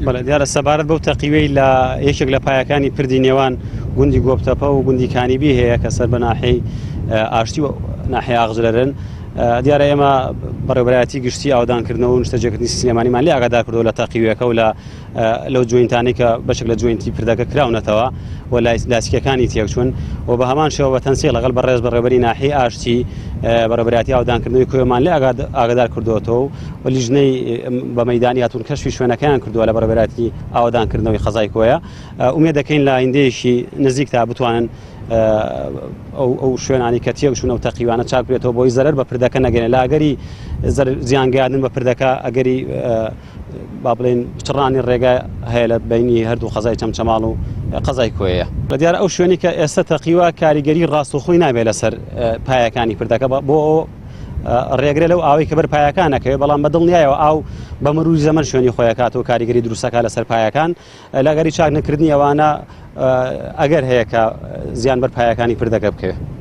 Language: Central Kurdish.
بەڵێ دیارە سەبارەت بەو تەقیوەی لە یەکێک لە پایەکانی پردی نێوان گوندی گۆبتەپە و گوندی کانیبی هەیە کە سەر بە ناحەی ئاشتی و ناحەی ئاغجلەرن دیارە ئێمە بەڕێوەبەرایەتی گشتی ئاودانکردنەوە و نیشتەجێکردنی سینەمانیمان لێ ئاگادار کردەوە لە تەقیوەکە و لەو جوینتانەی کە بەشێک لە جوینتی پردەکە کراونەتەوە و لاسیکەکانی تێکچوون و بە هەمان شێوە بە تەنسیق لەگەڵ بەڕێز بەڕێوەبەری ناحەی ئاشتی بەڕێوەبەرایەتی ئاودانکردنەوەی کوێمان لێ ئاگادار کردووەتەوە و لیژنەی بە مەیدانی هاتوون کەشفی شوێنەکەیان کردووە لە بەڕێوەبەرایەتی ئاودانکردنەوەی خەزای کۆیە ئومێد دەکەین لە ئایندەیەکی نزیکتا بتوانن ئەو شوێنانی کە تێکچوون و تەقیوانە چاک بێتەوە بۆی زەرەر بە پردەکە نەگەێنێت لە ئەگەری زیانگەیاندن بە پردەکە ئەگەری با بڵێن پچڕانی ڕێگا هەیە لە بینی هەردوو خەزای چەمچەماڵ و قەزای کۆیە لە دیارە ئەو شوێنی کە ئێستا تەقیوە کاریگەری ڕاستوخۆی نابێت لەسەر پایەکانی پردەکە بۆ ڕێگرێت لەو ئاوی کە بەر پایەکانەکەوێت بەڵام بەدڵنیایەوە ئاو بە مروری زەمن شوێنی خۆیەکاتەوە کاریگەری دروستەکە لەسەر پایەکان لەگەری چاک نەکردنی ئەوانە ئەگەر هەیە کە زیان بەر پایەکانی پردەکە بکەوێت.